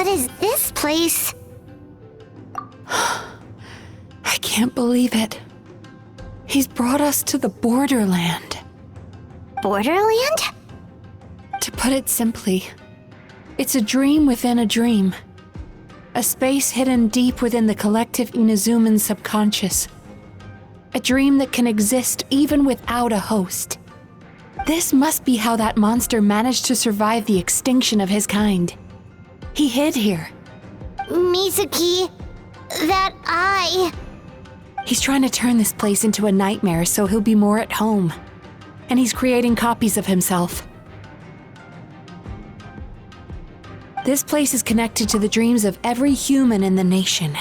is this place? I can't believe it. He's brought us to the borderland. Borderland? To put it simply, it's a dream within a dream. A space hidden deep within the collective Inazuman subconscious. A dream that can exist even without a host. This must be how that monster managed to survive the extinction of his kind. He hid here. Mizuki, that eye. He's trying to turn this place into a nightmare so he'll be more at home. And he's creating copies of himself. This place is connected to the dreams of every human in the nation.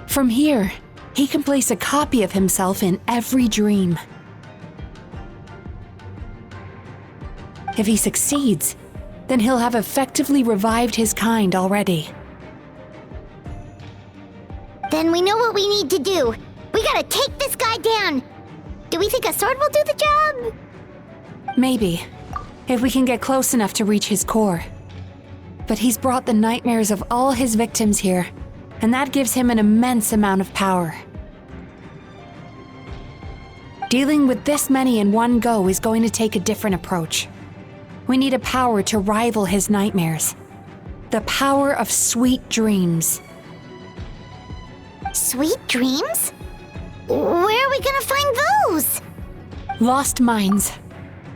From here, he can place a copy of himself in every dream. If he succeeds, then he'll have effectively revived his kind already. Then we know what we need to do. We gotta take this guy down. Do we think a sword will do the job? Maybe, if we can get close enough to reach his core. But he's brought the nightmares of all his victims here, and that gives him an immense amount of power. Dealing with this many in one go is going to take a different approach. We need a power to rival his nightmares. The power of sweet dreams. Sweet dreams? Where are we gonna find those? Lost minds.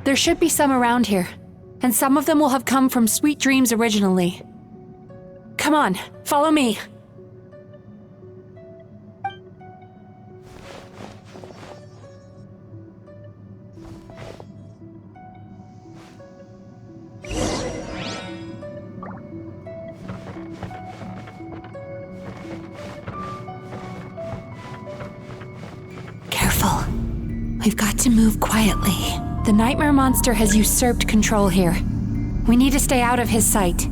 There should be some around here, and some of them will have come from sweet dreams originally. Come on, follow me. Careful. We've got to move quietly. The nightmare monster has usurped control here. We need to stay out of his sight.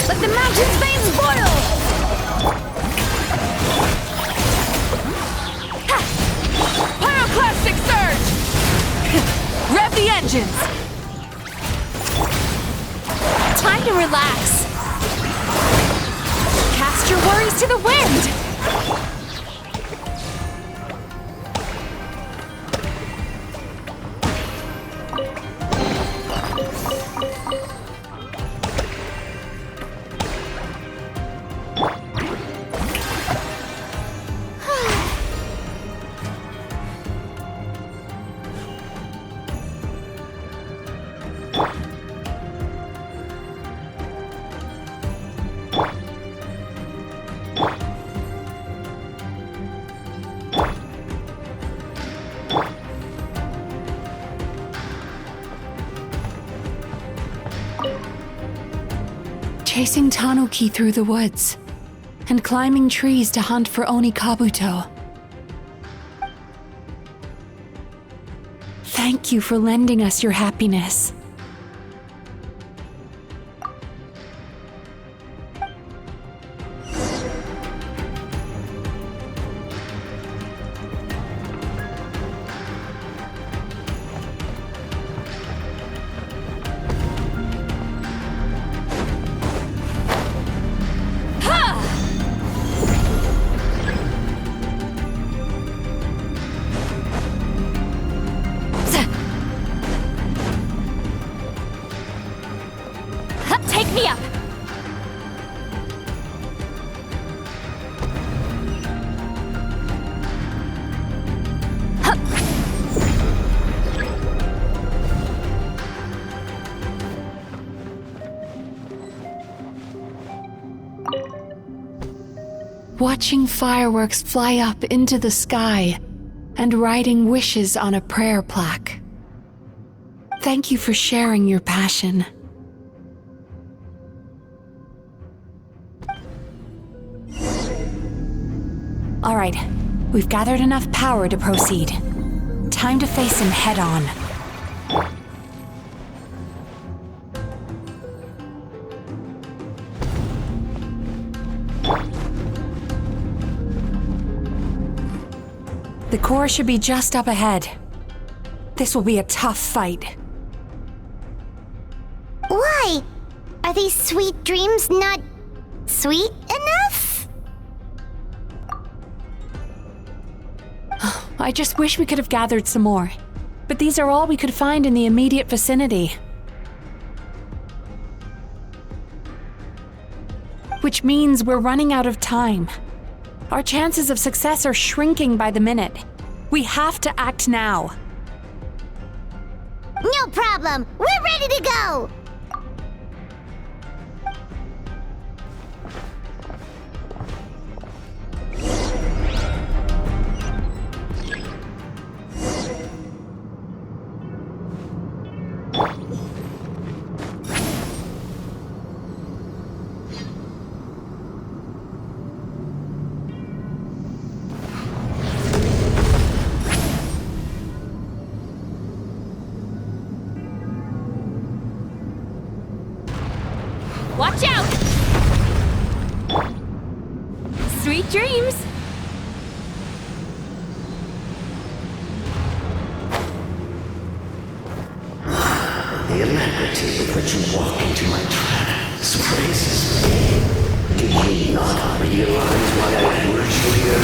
Let the mountain's veins boil! Ha! Pyroclastic surge! Rev the engines! Time to relax. Cast your worries to the wind! Chasing Tanuki through the woods, and climbing trees to hunt for Onikabuto. Thank you for lending us your happiness. Take me up! Watching fireworks fly up into the sky and writing wishes on a prayer plaque. Thank you for sharing your passion. All right, we've gathered enough power to proceed. Time to face him head on. The core should be just up ahead. This will be a tough fight. Why? Are these sweet dreams not sweet enough? I just wish we could have gathered some more. But these are all we could find in the immediate vicinity. Which means we're running out of time. Our chances of success are shrinking by the minute. We have to act now. No problem. We're ready to go. Watch out! Sweet dreams! The alacrity with which you walk into my trap surprises me. Do you not realize why I lured you here?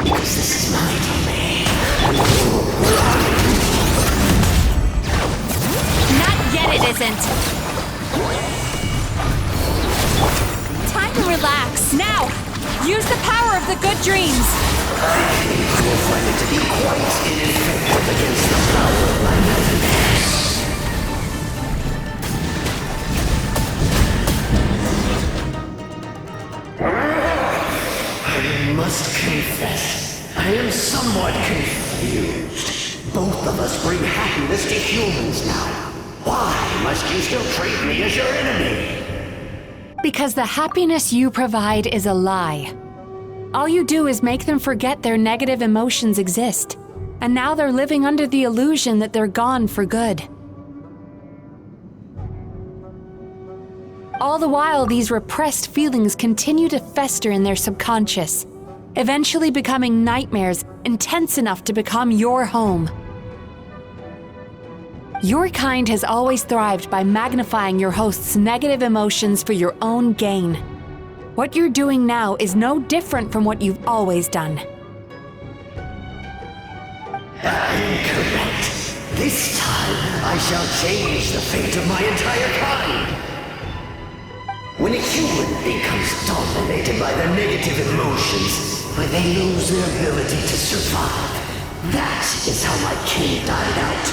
Because this is my domain. Not yet, it isn't! Time to relax. Now! Use the power of the good dreams! I think you will find it to be quite ineffective against the power of my nightmares. I must confess, I am somewhat confused. Both of us bring happiness to humans now. Why must you still treat me as your enemy? Because the happiness you provide is a lie. All you do is make them forget their negative emotions exist. And now they're living under the illusion that they're gone for good. All the while, these repressed feelings continue to fester in their subconscious, eventually becoming nightmares intense enough to become your home. Your kind has always thrived by magnifying your host's negative emotions for your own gain. What you're doing now is no different from what you've always done. Incorrect. This time, I shall change the fate of my entire kind. When a human becomes dominated by their negative emotions, when they lose their ability to survive, that is how my king died out.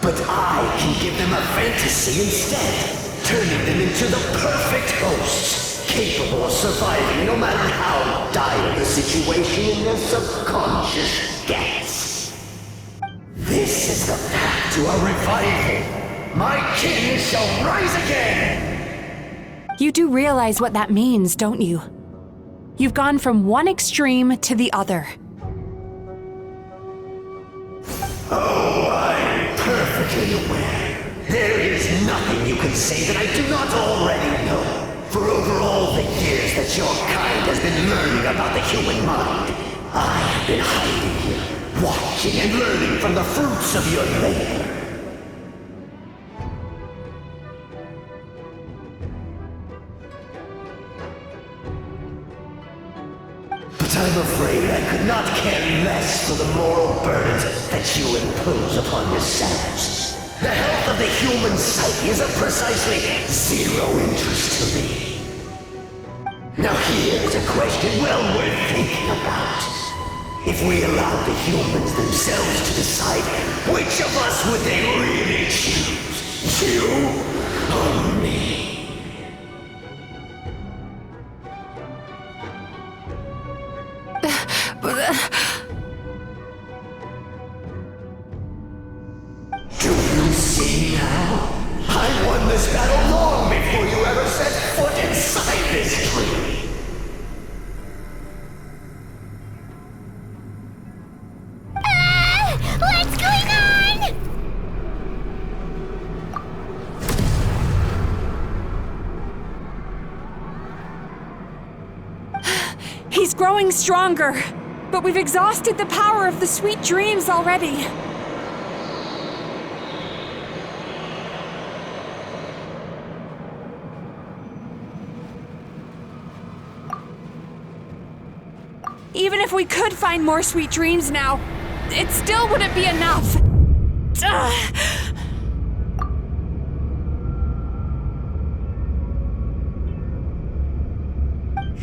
But I can give them a fantasy instead, turning them into the perfect hosts, capable of surviving no matter how dire the situation in their subconscious gets. This is the path to a revival. My king shall rise again! You do realize what that means, don't you? You've gone from one extreme to the other. Oh, I'm perfectly aware. There is nothing you can say that I do not already know. For over all the years that your kind has been learning about the human mind, I have been hiding here, watching and learning from the fruits of your labor. But I'm afraid I could not care less for the moral burdens that you impose upon yourselves. The health of the human psyche is of precisely zero interest to me. Now here's a question well worth thinking about. If we allowed the humans themselves to decide, which of us would they really choose? You or me? Do you see now? I won this battle long before you ever set foot inside this tree. growing stronger, but we've exhausted the power of the sweet dreams already. Even if we could find more sweet dreams now, it still wouldn't be enough. Ugh.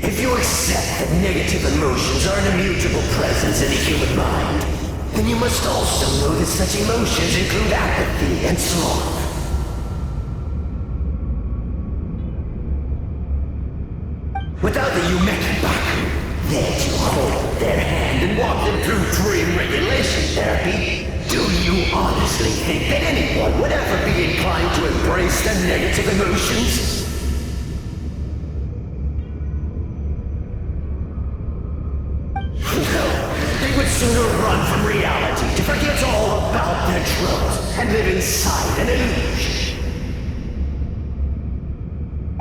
If you accept that negative emotions are an immutable presence in the human mind, then you must also know that such emotions include apathy and sloth. Without the Yumemizuki there to hold their hand and walk them through dream regulation therapy, do you honestly think that anyone would ever be inclined to embrace their negative emotions? They would sooner run from reality to forget all about their troubles and live inside an illusion.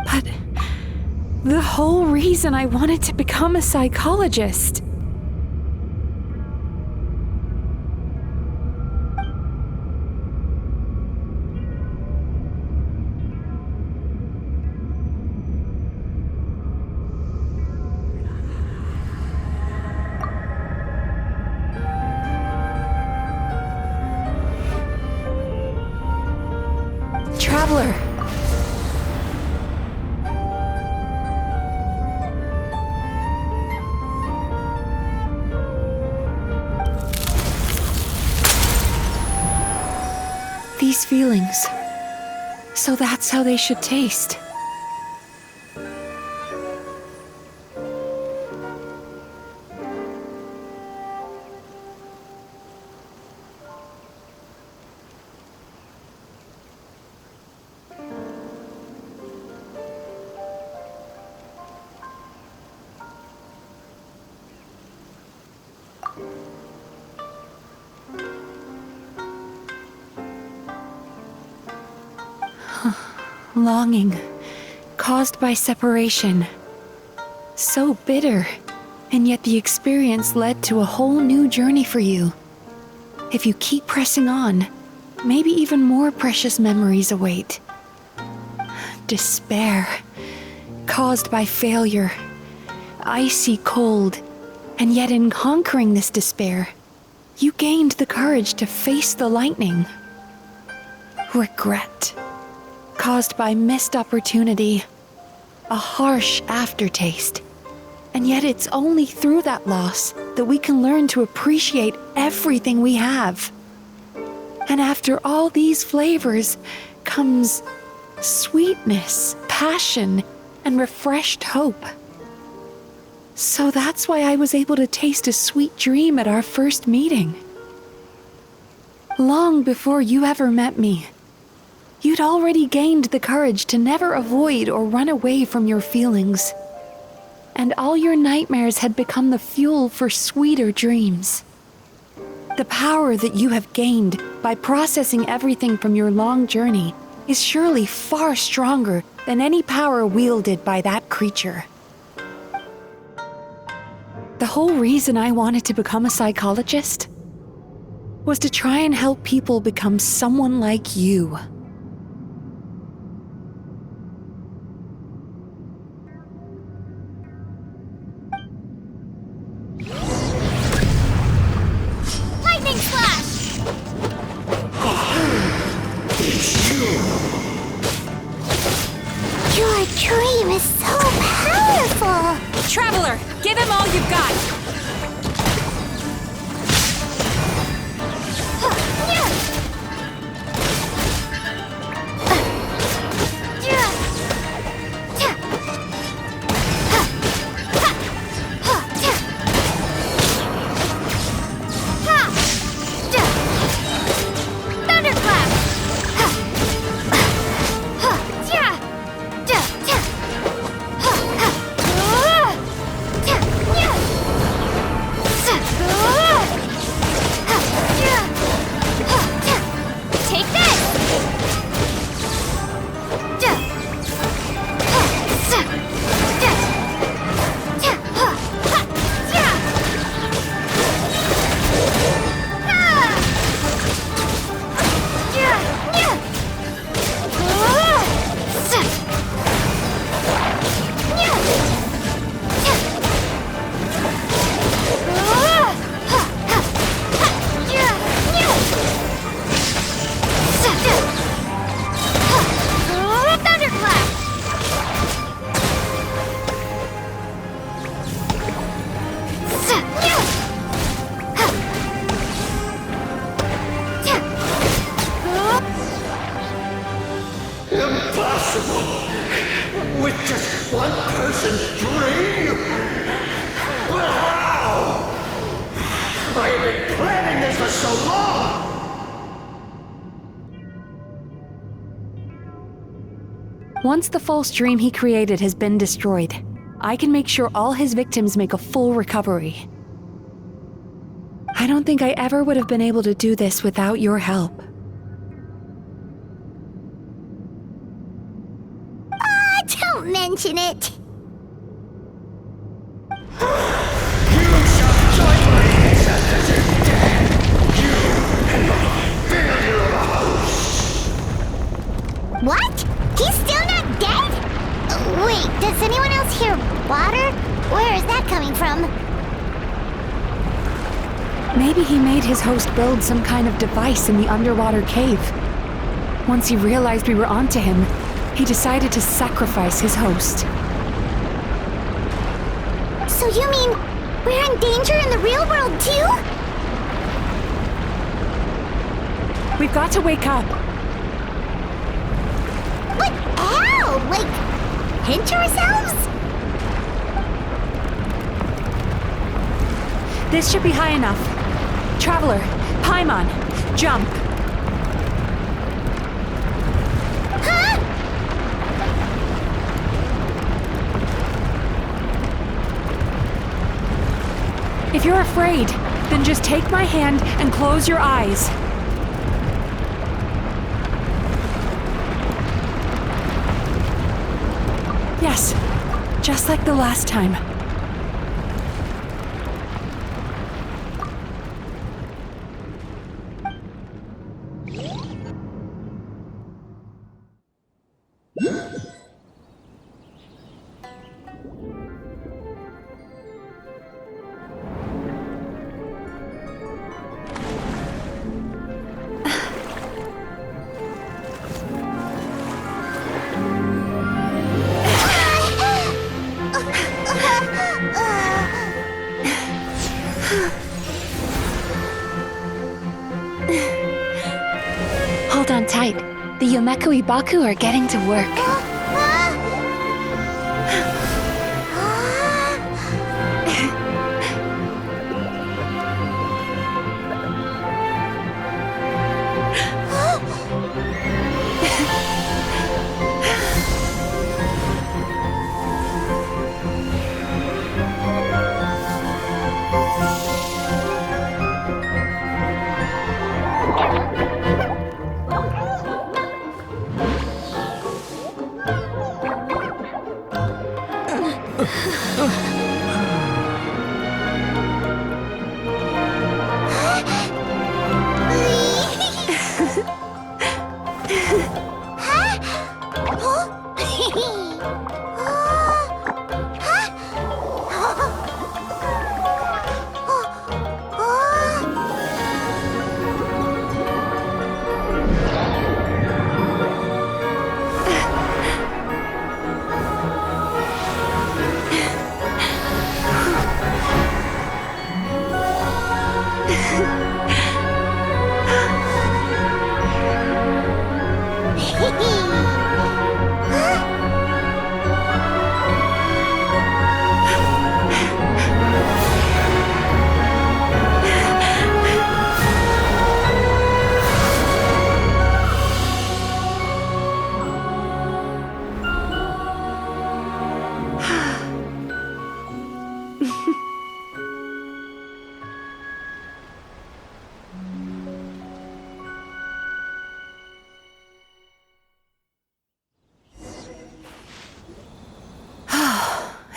But the whole reason I wanted to become a psychologist. Traveler. These feelings. So that's how they should taste. Longing, caused by separation. So bitter, and yet the experience led to a whole new journey for you. If you keep pressing on, maybe even more precious memories await. Despair, caused by failure. Icy cold, and yet in conquering this despair, you gained the courage to face the lightning. Regret, caused by missed opportunity, a harsh aftertaste. And yet it's only through that loss that we can learn to appreciate everything we have. And after all these flavors comes sweetness, passion, and refreshed hope. So that's why I was able to taste a sweet dream at our first meeting. Long before you ever met me, you'd already gained the courage to never avoid or run away from your feelings. And all your nightmares had become the fuel for sweeter dreams. The power that you have gained by processing everything from your long journey is surely far stronger than any power wielded by that creature. The whole reason I wanted to become a psychologist was to try and help people become someone like you. Lightning flash! It's you! Your dream is so powerful! Traveler, give him all you've got! impossible? With just one person free? But how? I have been planning this for so long! Once the false dream he created has been destroyed, I can make sure all his victims make a full recovery. I don't think I ever would have been able to do this without your help. Don't mention it. You shall join my ancestors in death! You and my failure of a host! What? He's still not dead? Wait, does anyone else hear water? Where is that coming from? Maybe he made his host build some kind of device in the underwater cave. Once he realized we were onto him, he decided to sacrifice his host. So you mean we're in danger in the real world too? We've got to wake up. But how? Like, hint ourselves? This should be high enough. Traveler, Paimon, jump. Huh? If you're afraid, then just take my hand and close your eyes. Yes, just like the last time. Hold on tight. The Yumemizuki are getting to work.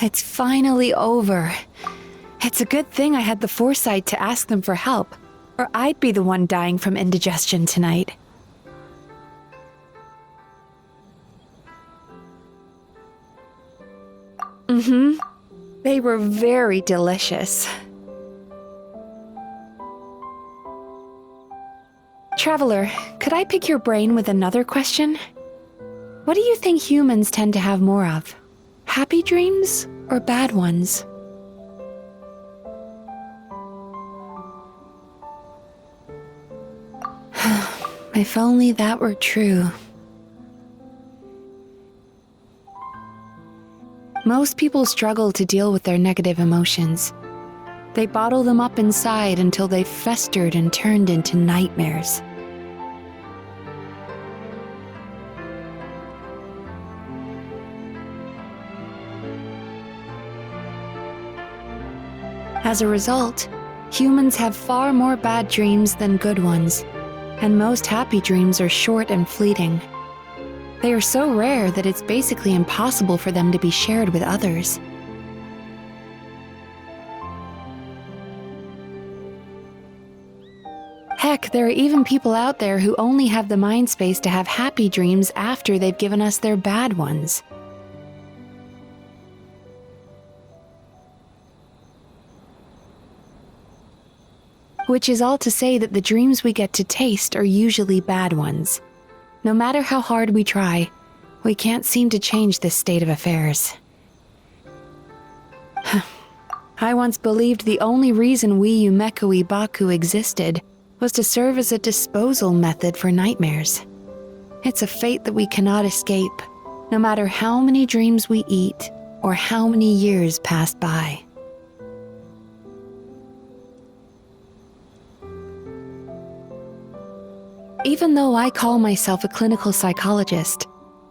It's finally over. It's a good thing I had the foresight to ask them for help, or I'd be the one dying from indigestion tonight. They were very delicious. Traveler, could I pick your brain with another question? What do you think humans tend to have more of? Happy dreams or bad ones? If only that were true. Most people struggle to deal with their negative emotions. They bottle them up inside until they've festered and turned into nightmares. As a result, humans have far more bad dreams than good ones, and most happy dreams are short and fleeting. They are so rare that it's basically impossible for them to be shared with others. Heck, there are even people out there who only have the mind space to have happy dreams after they've given us their bad ones. Which is all to say that the dreams we get to taste are usually bad ones. No matter how hard we try, we can't seem to change this state of affairs. I once believed the only reason we Yumemizuki Mizuki existed was to serve as a disposal method for nightmares. It's a fate that we cannot escape, no matter how many dreams we eat or how many years pass by. Even though I call myself a clinical psychologist,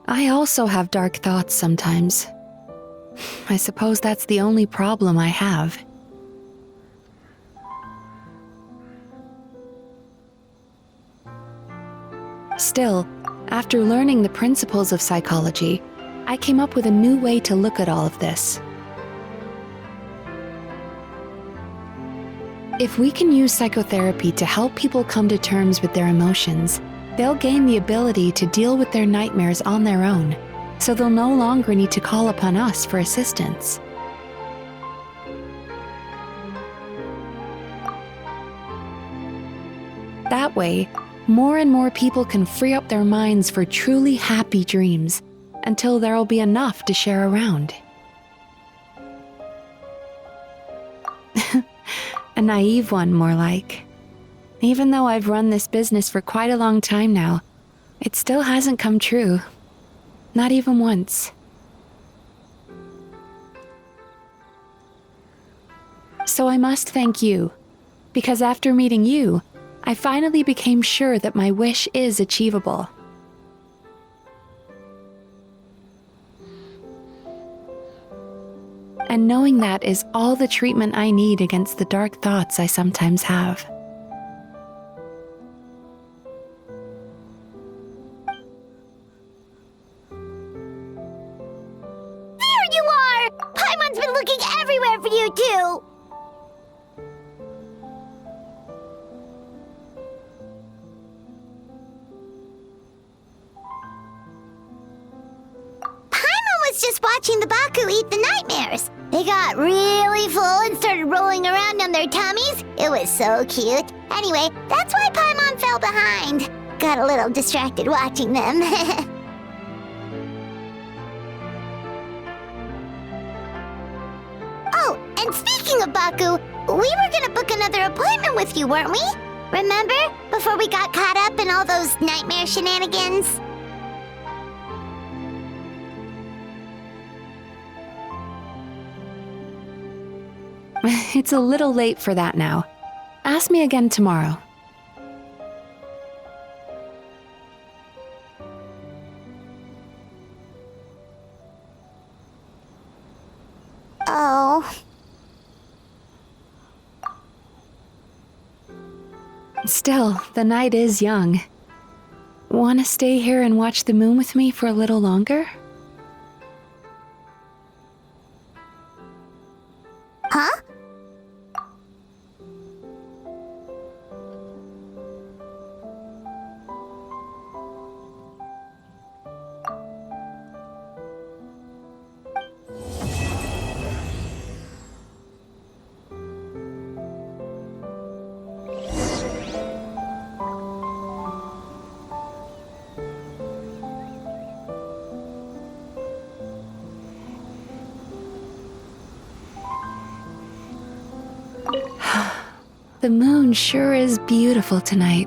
I also have dark thoughts sometimes. I suppose that's the only problem I have. Still, after learning the principles of psychology, I came up with a new way to look at all of this. If we can use psychotherapy to help people come to terms with their emotions, they'll gain the ability to deal with their nightmares on their own, so they'll no longer need to call upon us for assistance. That way, more and more people can free up their minds for truly happy dreams, until there'll be enough to share around. A naive one, more like. Even though I've run this business for quite a long time now, it still hasn't come true. Not even once. So I must thank you, because after meeting you, I finally became sure that my wish is achievable. And knowing that is all the treatment I need against the dark thoughts I sometimes have. There you are! Paimon's been looking everywhere for you, too! Paimon was just watching the Baku eat the nightmares. They got really full and started rolling around on their tummies. It was so cute. Anyway, that's why Paimon fell behind. Got a little distracted watching them. Oh, and speaking of Baku, we were gonna book another appointment with you, weren't we? Remember? Before we got caught up in all those nightmare shenanigans? It's a little late for that now. Ask me again tomorrow. Oh. Still, the night is young. Want to stay here and watch the moon with me for a little longer? Huh? The moon sure is beautiful tonight.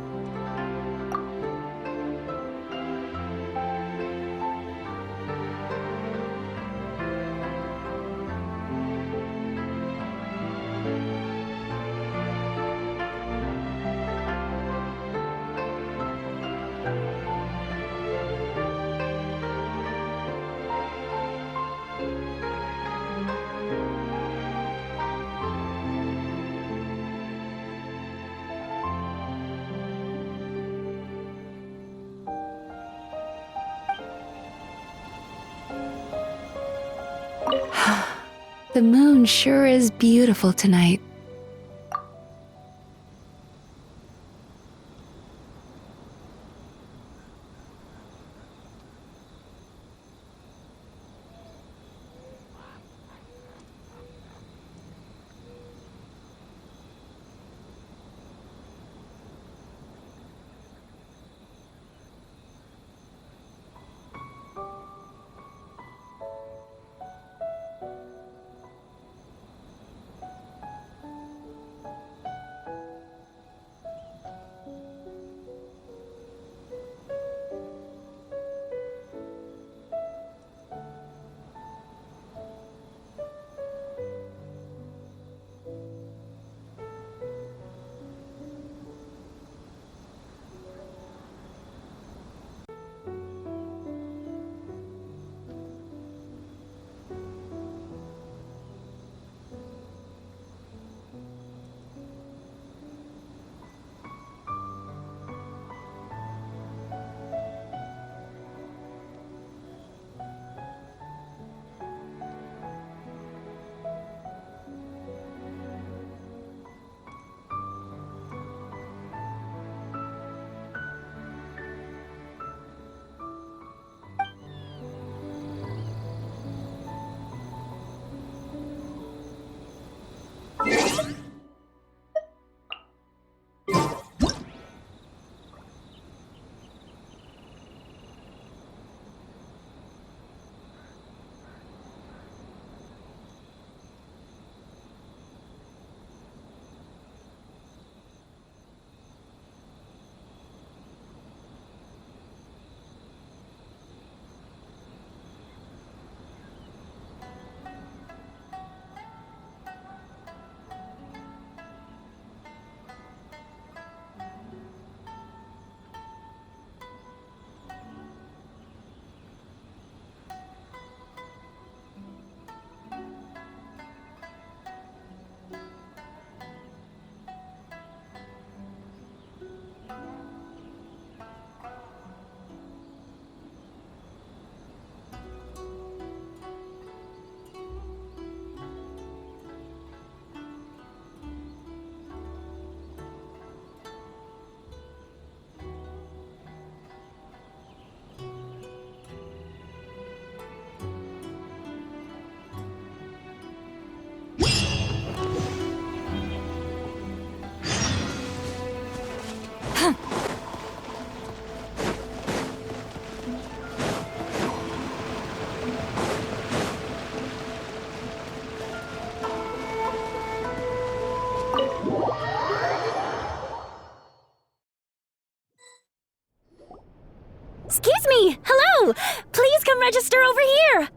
The moon sure is beautiful tonight. Excuse me! Hello! Please come register over here!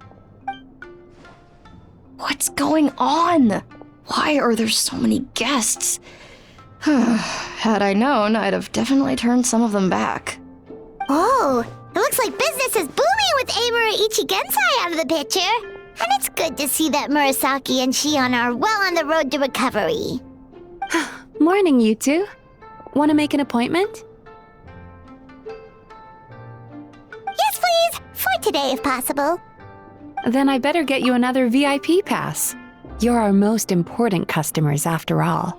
What's going on? Why are there so many guests? Had I known, I'd have definitely turned some of them back. Oh, it looks like business is booming with Amura Ichigensai out of the picture. And it's good to see that Murasaki and Shion are well on the road to recovery. Morning, you two. Want to make an appointment? Yes, please. For today, if possible. Then I better get you another VIP pass. You're our most important customers, after all.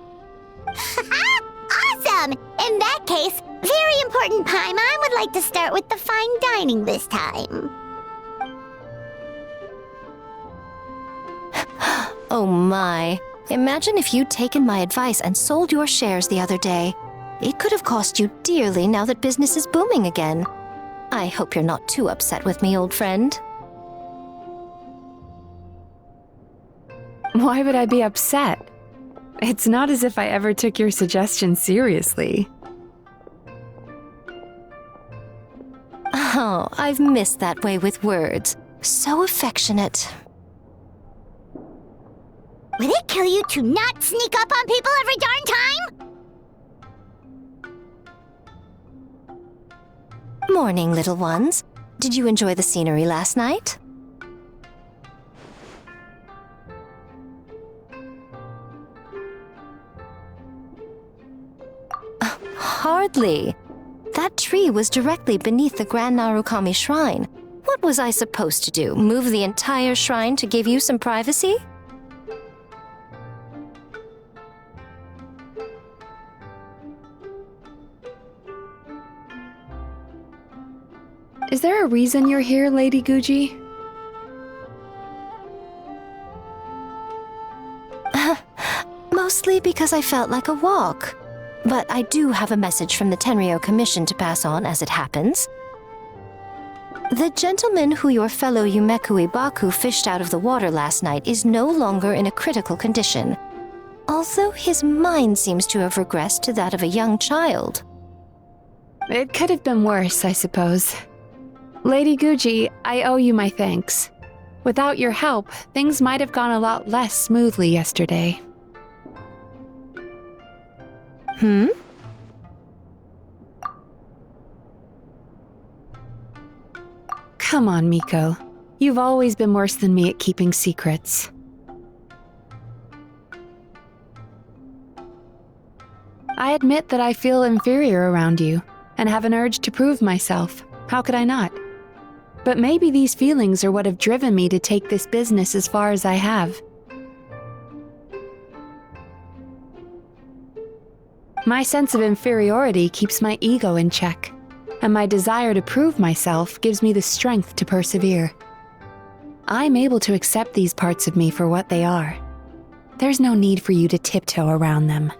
Awesome! In that case, very important Paimon would like to start with the fine dining this time. Oh my. Imagine if you'd taken my advice and sold your shares the other day. It could have cost you dearly now that business is booming again. I hope you're not too upset with me, old friend. Why would I be upset? It's not as if I ever took your suggestion seriously. Oh, I've missed that way with words. So affectionate. Would it kill you to not sneak up on people every darn time? Morning, little ones. Did you enjoy the scenery last night? Hardly. That tree was directly beneath the Grand Narukami Shrine. What was I supposed to do? Move the entire shrine to give you some privacy? Is there a reason you're here, Lady Guji? Mostly because I felt like a walk. But I do have a message from the Tenryou Commission to pass on as it happens. The gentleman who your fellow Yumemizuki Baku fished out of the water last night is no longer in a critical condition, although his mind seems to have regressed to that of a young child. It could have been worse, I suppose. Lady Guji, I owe you my thanks. Without your help, things might have gone a lot less smoothly yesterday. Come on, Miko. You've always been worse than me at keeping secrets. I admit that I feel inferior around you, and have an urge to prove myself. How could I not? But maybe these feelings are what have driven me to take this business as far as I have. My sense of inferiority keeps my ego in check, and my desire to prove myself gives me the strength to persevere. I'm able to accept these parts of me for what they are. There's no need for you to tiptoe around them.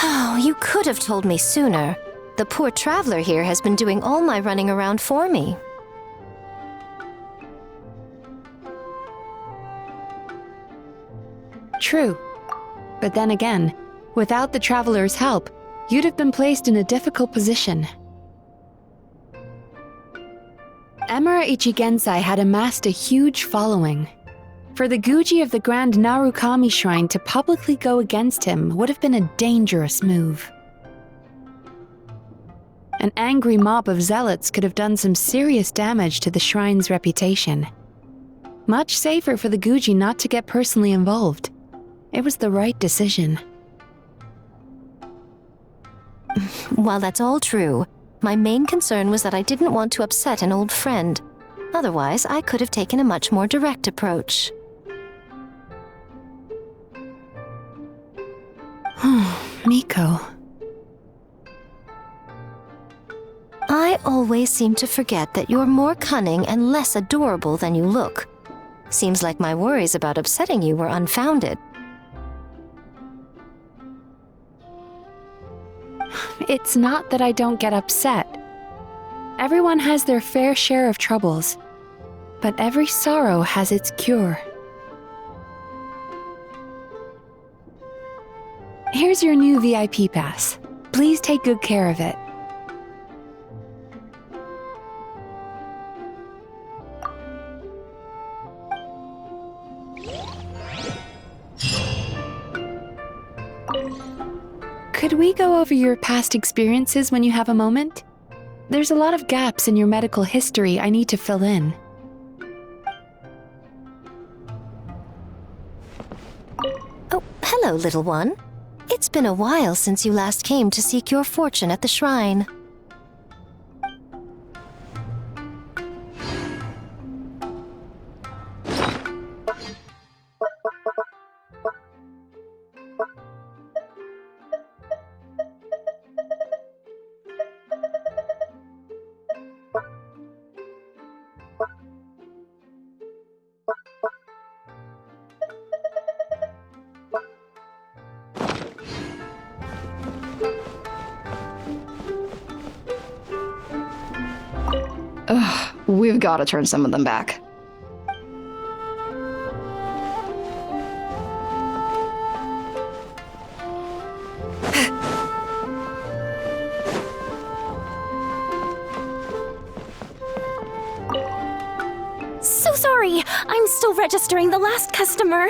Oh, you could have told me sooner. The poor traveler here has been doing all my running around for me. True. But then again, without the traveler's help, you'd have been placed in a difficult position. Emira Ichigensai had amassed a huge following. For the Guji of the Grand Narukami Shrine to publicly go against him would have been a dangerous move. An angry mob of zealots could have done some serious damage to the shrine's reputation. Much safer for the Guji not to get personally involved. It was the right decision. While that's all true, my main concern was that I didn't want to upset an old friend. Otherwise, I could have taken a much more direct approach. Miko. I always seem to forget that you're more cunning and less adorable than you look. Seems like my worries about upsetting you were unfounded. It's not that I don't get upset. Everyone has their fair share of troubles, but every sorrow has its cure. Here's your new VIP pass. Please take good care of it. Could we go over your past experiences when you have a moment? There's a lot of gaps in your medical history I need to fill in. Oh, hello, little one. It's been a while since you last came to seek your fortune at the shrine. Ugh, we've got to turn some of them back. So sorry, I'm still registering the last customer.